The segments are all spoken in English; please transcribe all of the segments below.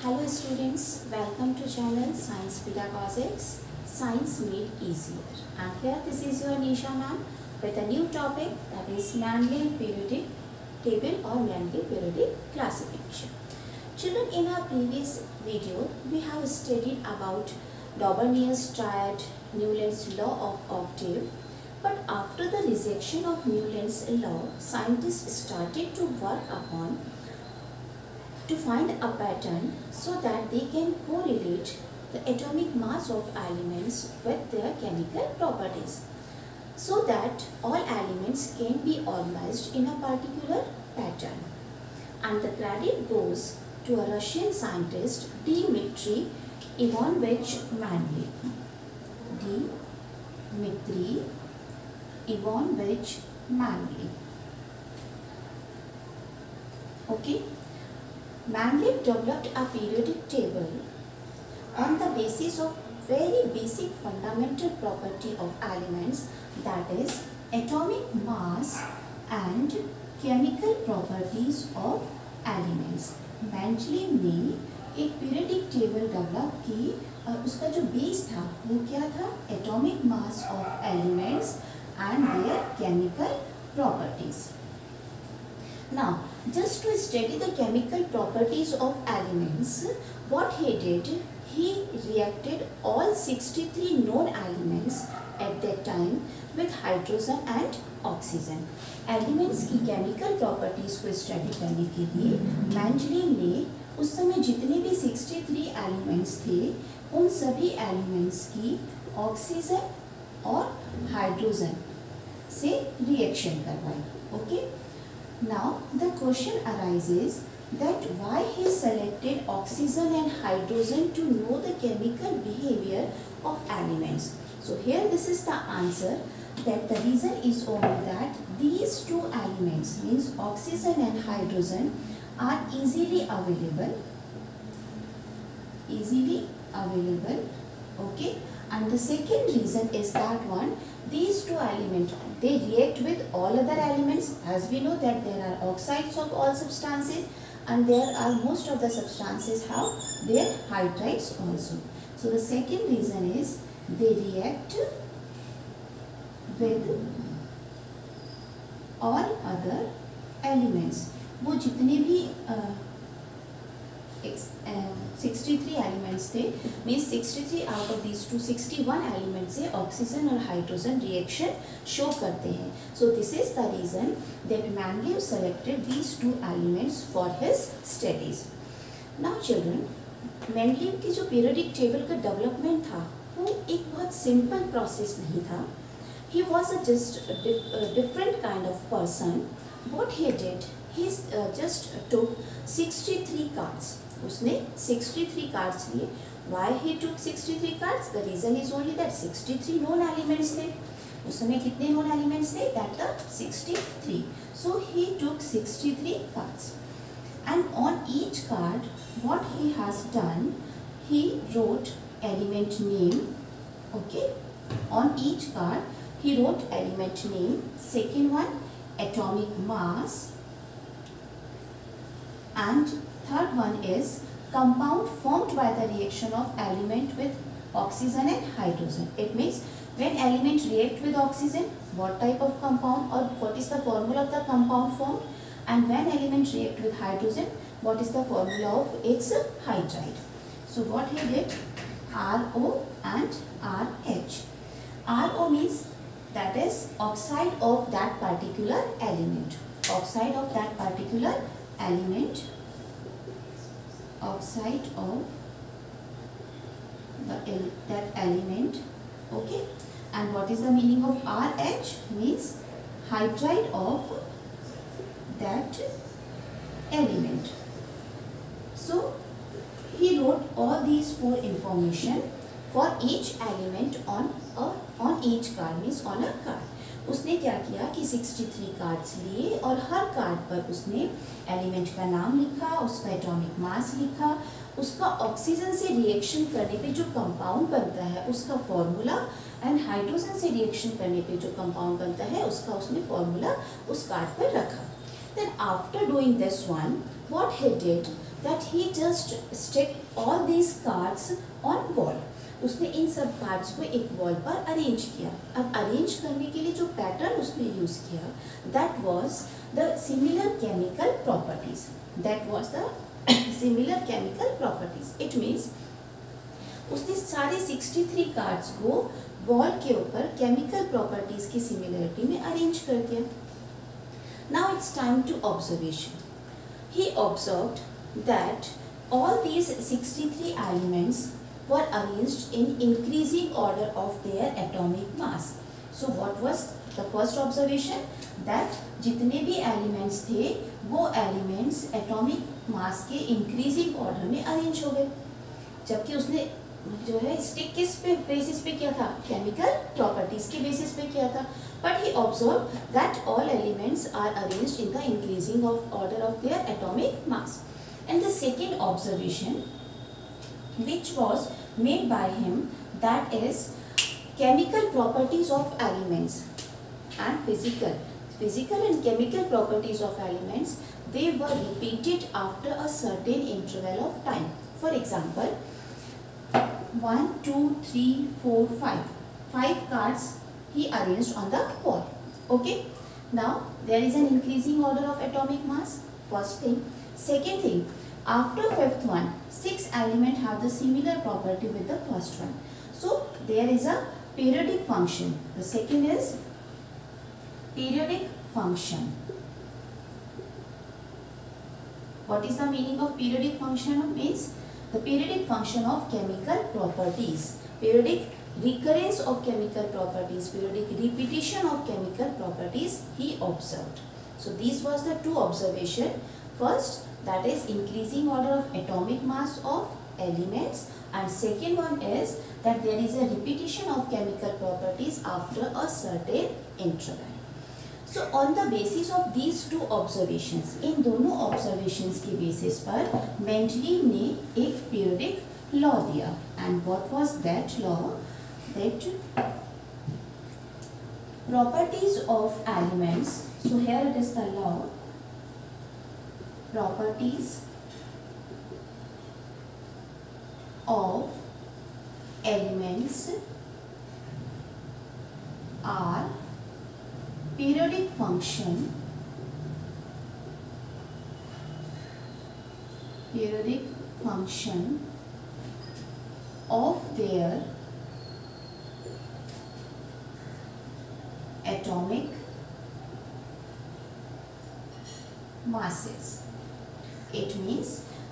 Hello students, welcome to channel Science Pedagogics, Science Made Easier. And here this is your Nisha ma'am with a new topic, that is Mendeleev periodic table or Mendeleev periodic classification. Children, in our previous video we have studied about Daubernia's triad, Newland's law of octave. But after the rejection of Newland's law, scientists started to work upon to find a pattern so that they can correlate the atomic mass of elements with their chemical properties, so that all elements can be organized in a particular pattern. And the credit goes to a Russian scientist, Dmitry Ivanovich Mendeleev. Dmitry Ivanovich Mendeleev. Okay. Mendeleev developed a periodic table on the basis of very basic fundamental property of elements, that is atomic mass and chemical properties of elements. Mendeleev ने एक periodic table develop की और उसका जो base था वो क्या था? Atomic mass of elements and there chemical properties. Now, just to study the chemical properties of elements, what he did, he reacted all 63 known elements at that time with hydrogen and oxygen. Elements की chemical properties को study करने के लिए Mendeleev ने उस समय जितने भी 63 elements थे, उन सभी elements की oxygen और hydrogen से reaction करवाई. Okay? Now the question arises that why he selected oxygen and hydrogen to know the chemical behavior of elements. So here this is the answer, that the reason is only that these two elements, means oxygen and hydrogen, are easily available. Okay. And the second reason is that one, these two elements, they react with all other elements. As we know that there are oxides of all substances and there are most of the substances have their hydrides also. So the second reason is they react with all other elements. वो जितने भी 63 elements थे, means 63 out of these 261 elements से oxygen और hydrogen reaction show करते हैं. So this is the reason that Mendeleev selected these two elements for his studies. Now children, Mendeleev की जो periodic table का development था, वो एक बहुत simple process नहीं था. He was just a different kind of person. What he did, he just took 63 cards. उसने 63 cards लिए. Why he took 63 cards? The reason is only that 63 known elements थे. उस समय कितने known elements थे? That the 63. So he took 63 cards. And on each card, what he has done, he wrote element name. Okay. On each card, he wrote element name. Second one, atomic mass. And third one is compound formed by the reaction of element with oxygen and hydrogen. It means when element react with oxygen, what type of compound or what is the formula of the compound formed, and when element react with hydrogen, what is the formula of its hydride. So what he did, RO and RH. RO means that is oxide of that particular element. Oxide of that particular element. Oxide of that element. Okay. And what is the meaning of RH? Means hydride of that element. So he wrote all these four information for each element on each card, means on a card. उसने क्या किया कि 63 cards लिए और हर card पर उसने element का नाम लिखा, उसका एटॉमिक मास लिखा, उसका ऑक्सीजन से रिएक्शन करने पे जो कंपाउंड बनता है उसका फॉर्मूला, एंड हाइड्रोजन से रिएक्शन करने पे जो कंपाउंड बनता है उसका उसने फॉर्मूला उस कार्ड पर रखा. Then after doing this one, what he did, that he just stick all these cards on wall. उसने इन सब कार्ड्स को एक वॉल पर अरेंज किया. अब अरेंज करने के लिए जो पैटर्न उसने यूज़ किया, that was the similar chemical properties. That was the similar chemical properties. It means उसने सारे 63 कार्ड्स को वॉल के ऊपर केमिकल प्रॉपर्टीज की सिमिलरिटी में अरेंज कर दिया. Now it's time to observation. He observed that all these 63 elements were arranged in increasing order of their atomic mass. So what was the first observation? That जितने भी elements थे वो elements atomic mass के increasing order में arrange हो गए. जबकि उसने जो है स्टिक किस पे बेसिस पे किया था? केमिकल प्रॉपर्टीज के बेसिस पे किया था. But he observed that all elements are arranged in the increasing of order of their atomic mass. And the second observation, which was made by him, that is chemical properties of elements and physical and chemical properties of elements, they were repeated after a certain interval of time. For example, 1, 2, 3, 4, 5. 5 cards he arranged on the wall. Okay. Now there is an increasing order of atomic mass. First thing. Second thing. After fifth one, 6 elements have the similar property with the first one. So there is a periodic function. The second is periodic function. What is the meaning of periodic function? Means the periodic function of chemical properties. Periodic recurrence of chemical properties, periodic repetition of chemical properties he observed. So these was the two observation. First, that is increasing order of atomic mass of elements, and second one is that there is a repetition of chemical properties after a certain interval. So on the basis of these two observations, इन दोनों observations के basis पर Mendeleev ने एक periodic law दिया. And what was that law? That properties of elements. So here it is the law. Properties of elements are periodic function of their atomic masses. It means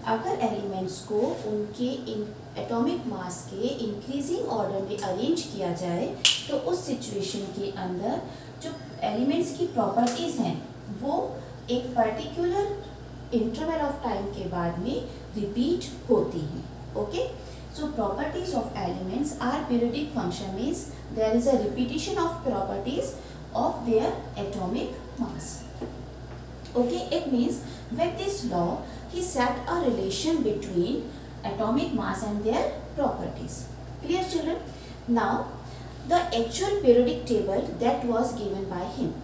अगर elements को उनके atomic mass के increasing order में arrange किया जाए तो उस situation के अंदर जो एलिमेंट्स की प्रॉपर्टीज़ हैं वो एक पर्टिकुलर इंटरवल ऑफ टाइम के बाद में रिपीट होती हैं. Okay. So properties of elements are periodic function, means there is a repetition of properties of their atomic mass. Okay, it means with this law he set a relation between atomic mass and their properties. Clear children? Now the actual periodic table that was given by him,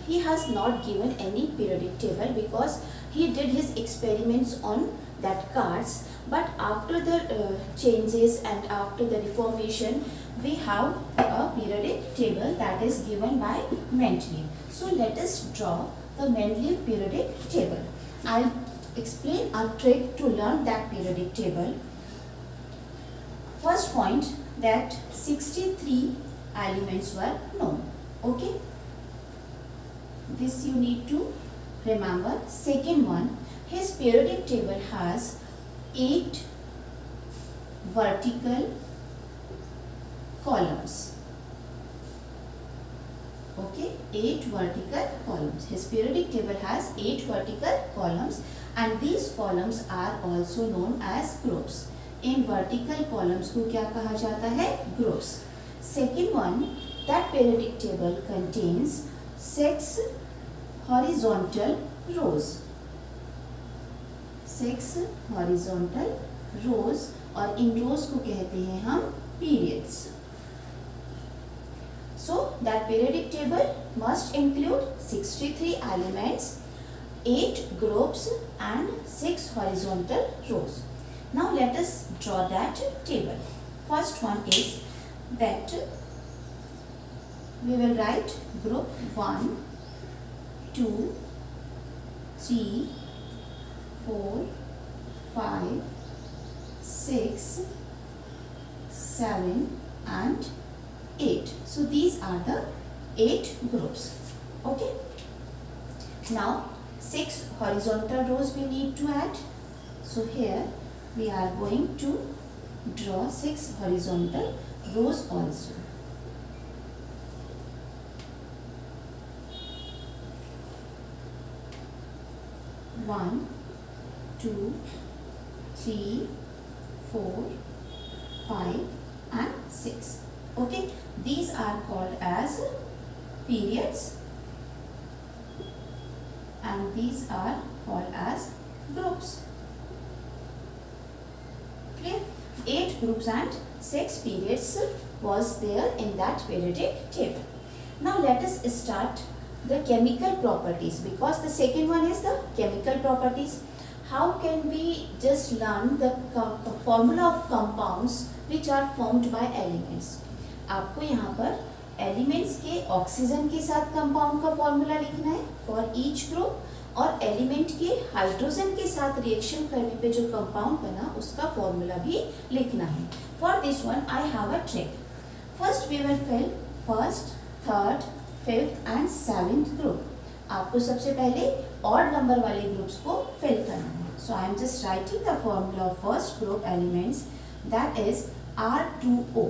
he has not given any periodic table because he did his experiments on that cards, but after the changes and after the reformation we have a periodic table that is given by Mendeleev. So let us draw the Mendeleev periodic table. I'll explain a trick to learn that periodic table. First point, that 63 elements were known. Okay, this you need to remember. Second one, his periodic table has 8 vertical columns. Okay, 8 vertical columns. His periodic table has 8 vertical columns, and these columns are also known as groups. In vertical columns को क्या कहा जाता है? Groups. Second one, that periodic table contains 6 horizontal rows. 6 horizontal rows, और इन rows को कहते हैं हम periods. So that periodic table must include 63 elements 8 groups and 6 horizontal rows. Now let us draw that table. First one is that we will write group 1, 2, 3, 4, 5, 6, 7 and 8. So these are the 8 groups. Okay. Now 6 horizontal rows we need to add. So here we are going to draw 6 horizontal rows also. One, 2, 3, 4, 5 and 6. Okay, these are called as periods and these are called as groups. Clear? 8 groups and 6 periods was there in that periodic table. Now let us start the chemical properties, because the second one is the chemical properties. How can we just learn the formula of compounds which are formed by elements? आपको यहाँ पर elements के oxygen के साथ compound का formula लिखना है for each group, और एलिमेंट के हाइड्रोजन के साथ रिएक्शन करने पे जो कंपाउंड बना उसका फॉर्मूला भी लिखना है. For this one I have a trick. First we will fill first, third, fifth and seventh group. आपको सबसे पहले ऑड नंबर वाले ग्रुप्स को फिल करना है. So I am just writing the formula of first group elements, that is R2O.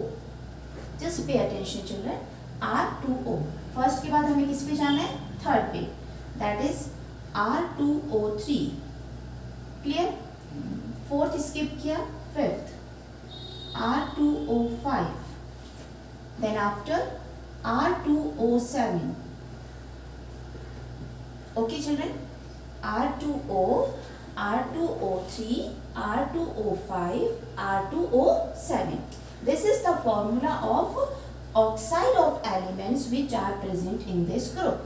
Just pay attention children. R2O. First के बाद हमें किस पे जाना है? थर्ड पे. That is R2O3. Clear? Fourth skip किया, fifth R2O5. Then after R2O7. Okay children, R2O, R2O3, R2O5, R2O7. This is the formula of oxide of elements which are present in this group.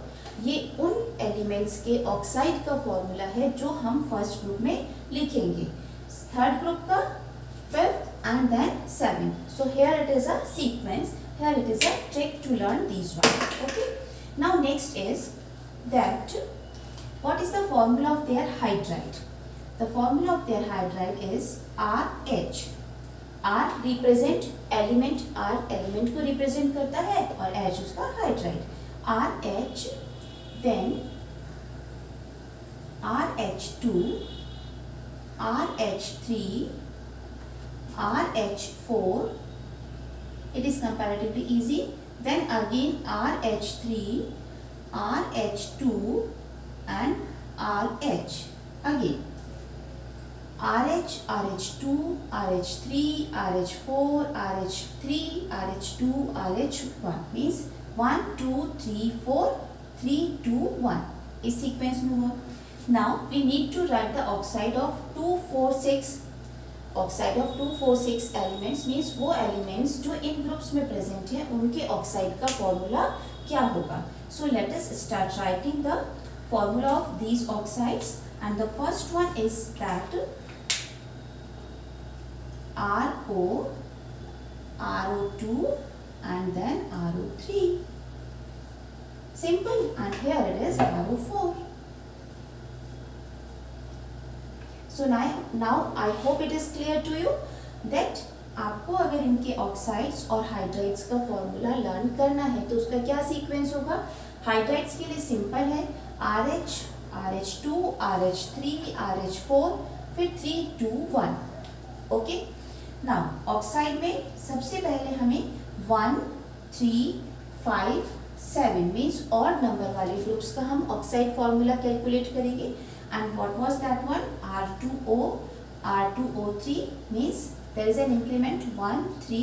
ये उन elements के oxide का formula है जो हम first group में लिखेंगे, थर्ड ग्रुप का, fifth and then seventh. So here it is a sequence. Here it is a trick to learn these one. Okay. Now next is that what is the formula of their hydride? The formula of their hydride is RH. R represent element, R element को represent करता है और H उसका hydride. RH, then RH2, RH3, RH4. It is comparatively easy. Then again RH3, RH2 and RH. Again RH, RH2, RH3, RH4, RH3, RH2, RH1. Means 1, 2, 3, 4, 3, 2, 1. इस sequence में हुआ. Now we need to write the oxide of 2, 4, 6. Oxide of 2, 4, 6 elements means वो elements जो इन groups में present है उनके oxide का formula क्या होगा. So let us start writing the formula of these oxides and the first one is that RO, RO2 and then RO3. Simple. And here it is RO4. So now I hope it is clear to you that आपको अगर इनके oxides और hydrides का formula learn करना है तो उसका क्या सीक्वेंस होगा. हाइड्राइड्स के लिए सिंपल है RH, RH2, RH3, RH4, फिर 3, 2, 1. ओके. नाउ ऑक्साइड में सबसे पहले हमें 1, 3, 5, 7 मीन्स ऑड नंबर वाले ग्रुप्स का हम ऑक्साइड फॉर्मूला कैलकुलेट करेंगे. And what was that one? R2O, R2O3 means there is an increment 1, 3,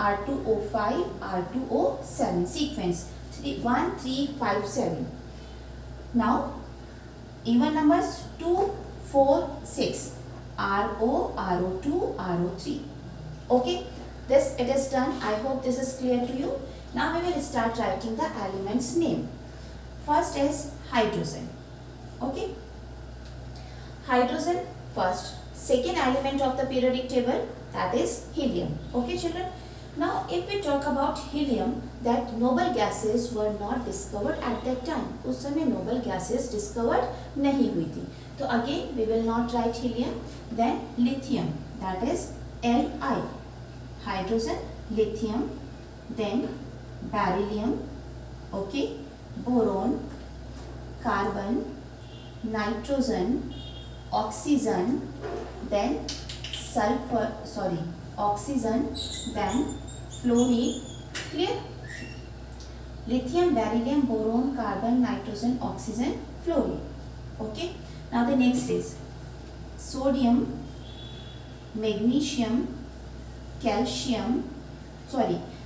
R2O5, R2O7 sequence 1, 3, 5, 7. Now even numbers 2, 4, 6. RO, RO2, RO3. Okay, this it is done. I hope this is clear to you. Now we will start writing the elements name. First is hydrogen. Okay. hydrogen first, second element of the periodic table, that is helium. Okay children. Now if we talk about helium, that noble gases were not discovered at that time. उस समय noble gases discovered नहीं हुई थी. तो again we will not write helium. Then lithium, that is Li, hydrogen, lithium. Then beryllium, okay, boron, carbon, nitrogen, oxygen, then sulfur, oxygen, then fluorine. Clear? Lithium, beryllium, boron, carbon, nitrogen, oxygen, fluorine. Okay. Now the next is sodium, magnesium,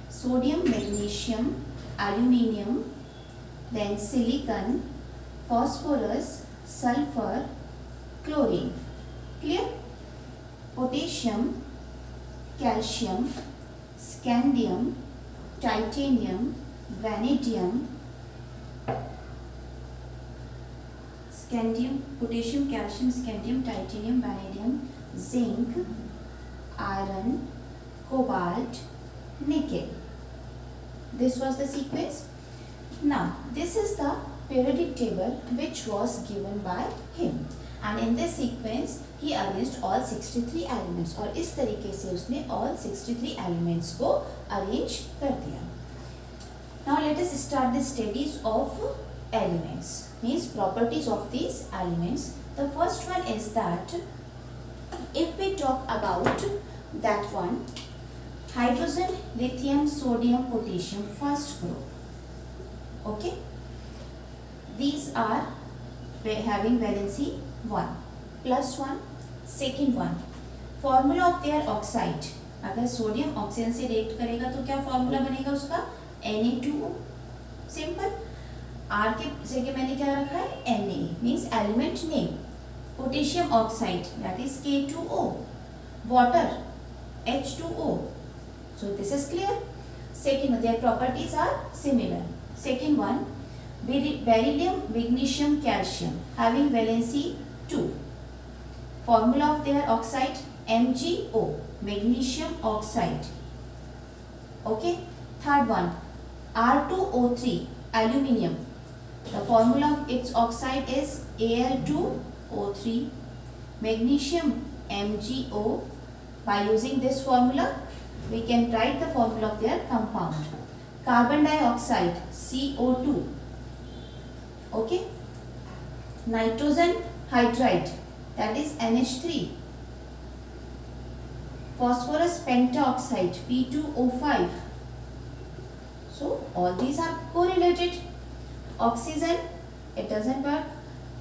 sodium, magnesium, aluminium, then silicon, phosphorus, sulfur, chlorine. Clear? Potassium, calcium, scandium, titanium, vanadium, potassium, calcium, scandium, titanium, vanadium, zinc, iron, cobalt, nickel. This was the sequence. Now this is the periodic table which was given by him, and in this sequence he arranged all 63 elements, और इस तरीके से उसने all 63 elements को arrange कर दिया. Now let us start the studies of elements, means properties of these elements. The first one is that if we talk about that one, hydrogen, lithium, sodium, potassium, first group. Okay, these are having valency 1 plus 1. Second one, formula of their oxide. अगर sodium oxygen से react करेगा तो क्या formula बनेगा उसका? Na2O. Simple. R के जगह मैंने क्या रखा है? Na, means element name. Potassium oxide, that is K2O. Water, H2O. So this is clear. Second, their properties are similar. Second one, beryllium, magnesium, calcium, having valency 2. Formula of their oxide, MgO, magnesium oxide. Okay. Third one, R2O3, aluminium. The formula of its oxide is Al2O3, magnesium MgO. By using this formula, we can write the formula of their compound. Carbon dioxide, CO2. Okay. Nitrogen hydride, that is NH3. Phosphorus pentaoxide, P2O5. So all these are correlated. Oxygen, it doesn't work.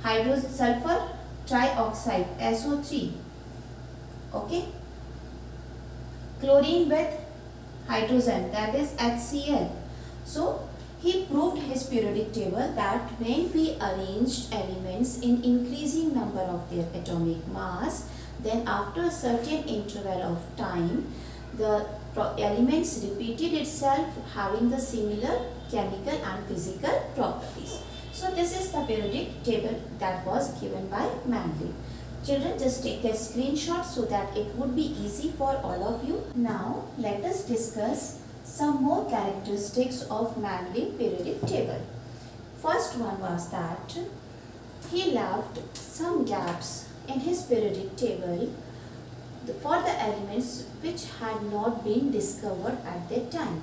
Hydrogen, sulfur trioxide, SO3. Okay. Chlorine with hydrogen, that is HCl. So he proved his periodic table that when we arranged elements in increasing number of their atomic mass, then after a certain interval of time, the elements repeated itself having the similar chemical and physical properties. So this is the periodic table that was given by Manley. Children, just take a screenshot so that it would be easy for all of you. Now let us discuss some more characteristics of Manley periodic table. First one was that he left some gaps in his periodic table for the elements which had not been discovered at that time.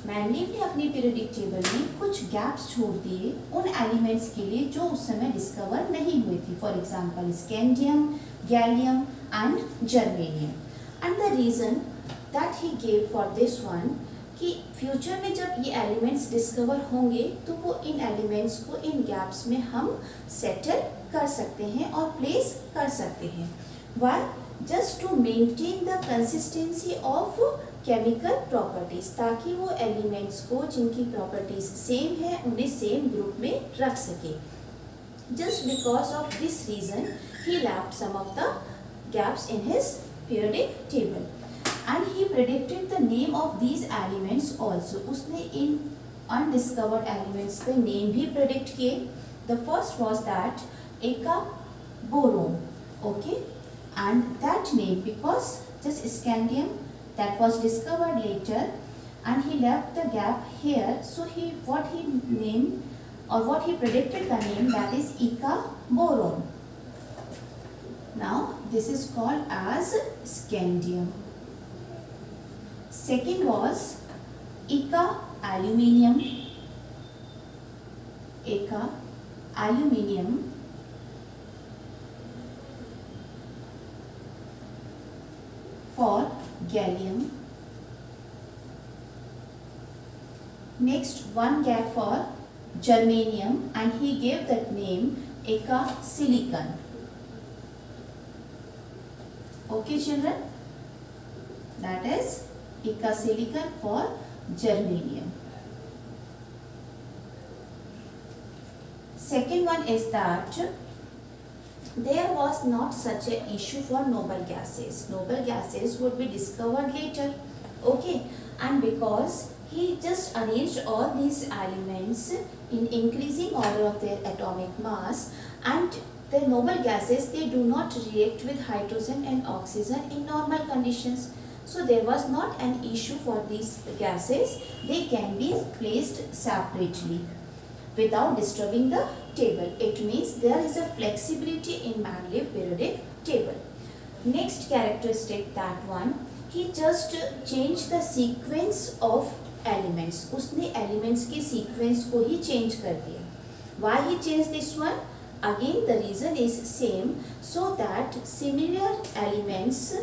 मैनली ने अपनी periodic table में कुछ gaps छोड़ दिए उन elements के लिए जो उस समय डिस्कवर नहीं हुए थे. For example scandium, gallium and germanium. And the reason that he gave for this one कि फ्यूचर में जब ये एलिमेंट्स डिस्कवर होंगे तो वो इन एलिमेंट्स को इन गैप्स में हम सेटल कर सकते हैं और प्लेस कर सकते हैं. Why? Just to maintain the consistency of chemical properties, ताकि वो एलिमेंट्स को जिनकी प्रॉपर्टीज सेम है उन्हें सेम ग्रुप में रख सके. Just because of this reason he left some of the gaps in his periodic table and he predicted the name of these elements also. उसने इन अनडिस्कवर्ड एलिमेंट्स के नेम भी predict किए. The first was that eka boron. Okay, and that name, because this scandium that was discovered later and he left the gap here, so what he named or what he predicted the name, that is Ika boron. Now this is called as scandium. Second was Ika aluminium. Ika aluminium. For gallium. Next, one gap for germanium, and he gave that name Eka silicon. Okay children, that is Eka silicon for germanium. Second one is that there was not such an issue for noble gases. Noble gases would be discovered later. Okay, and because he just arranged all these elements in increasing order of their atomic mass, and the noble gases, they do not react with hydrogen and oxygen in normal conditions. So there was not an issue for these gases. They can be placed separately without disturbing the table. It means there is a flexibility in Mendeleev periodic table. Next characteristic, that one, he just changed the sequence of elements. उसने elements के sequence को ही change कर दिया. Why he changed this one? Again the reason is same, so that similar elements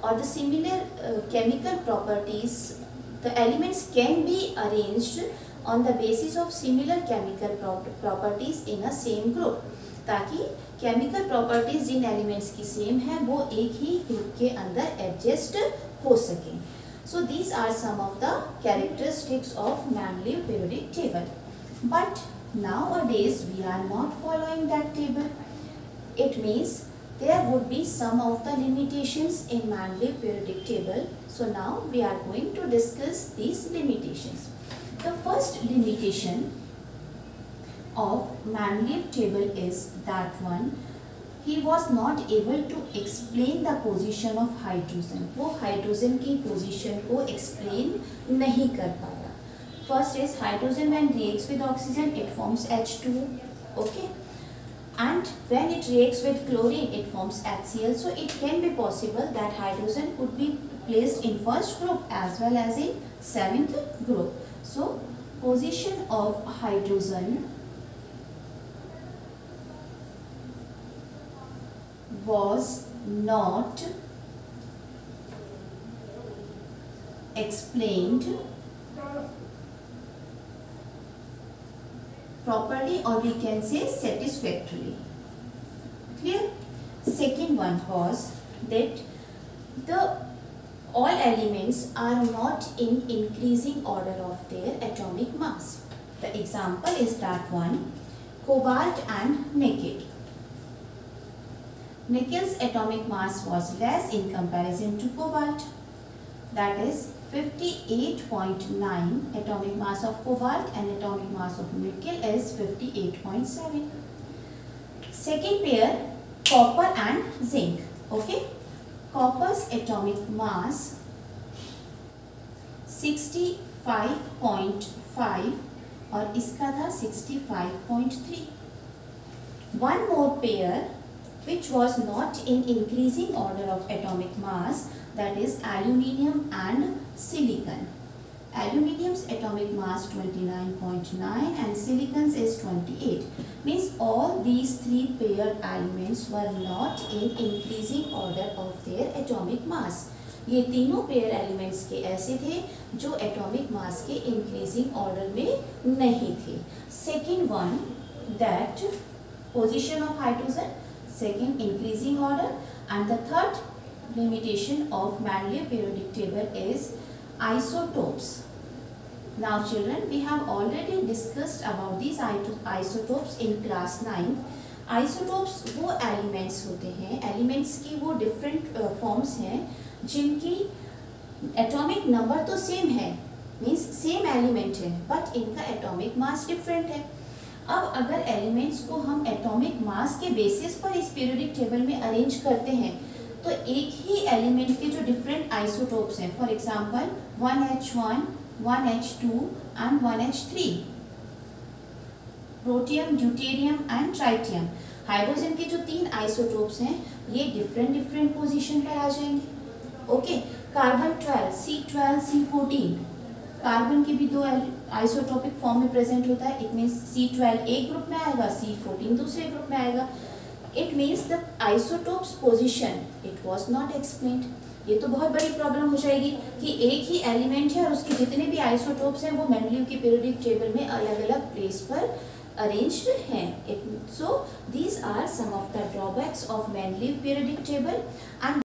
or the similar chemical properties, the elements can be arranged on the basis of similar chemical properties in a same group, ताकि chemical properties जिन elements की same है वो एक ही group के अंदर adjust हो सके. So these are some of the characteristics of Mendeleev periodic table. But nowadays we are not following that table. It means there would be some of the limitations in Mendeleev periodic table. So now we are going to discuss these limitations. The first limitation of Mendeleev table is that one, he was not able to explain the position of hydrogen. वो hydrogen की position को explain नहीं कर पाया. First is hydrogen when reacts with oxygen, it forms H2. Okay. And when it reacts with chlorine, it forms HCl. So it can be possible that hydrogen could be placed in first group as well as in seventh group. So position of hydrogen was not explained properly, or we can say satisfactorily. Clear? Second one was that all elements are not in increasing order of their atomic mass. The example is that one, cobalt and nickel. Nickel's atomic mass was less in comparison to cobalt. That is 58.9 atomic mass of cobalt, and atomic mass of nickel is 58.7. Second pair, copper and zinc. Okay, copper's atomic mass 65.5 और इसका था 65.3. One more pair which was not in increasing order of atomic mass, that is aluminium and silicon. Aluminium's atomic mass 29.9 and silicon's is 28. Means all these three paired elements were not in increasing order of their atomic mass. ये तीनों pair elements के ऐसे थे जो atomic mass के increasing order में नहीं थे. Second one, that position of hydrogen, second increasing order, and the third limitation of Mendeleev periodic table is isotopes. Now children, we have already discussed about these isotopes in class 9. Isotopes वो elements होते हैं, elements की वो different forms हैं जिनकी atomic number तो same है, means same element है, but इनका atomic mass different है. अब अगर एलिमेंट्स को हम एटॉमिक मास के बेसिस पर इस पीरियोडिक टेबल में अरेंज करते हैं तो एक ही एलिमेंट के जो डिफरेंट आइसोटोप्स हैं, for example 1H1, 1H2 and 1H3, protium, deuterium and tritium, hydrogen के जो 3 आइसोटोप्स हैं ये डिफरेंट पोजीशन पर आ जाएंगे। Okay, carbon 12, C12, C14, carbon के भी 2 आइसोटोपिक फॉर्म में प्रेजेंट होता है। इट मीन्स C12 एक ग्रुप में आएगा, C14 दूसरे ग्रुप में आएगा। It means the isotopes position it was not explained. ये तो बहुत बड़ी प्रॉब्लम हो जाएगी कि एक ही एलिमेंट है और उसके जितने भी आइसोटोप्स हैं वो मेंडलीव की पीरियोडिक टेबल में अलग अलग प्लेस पर अरेंज्ड हैं। So these are some of the drawbacks of Mendeleev periodic table and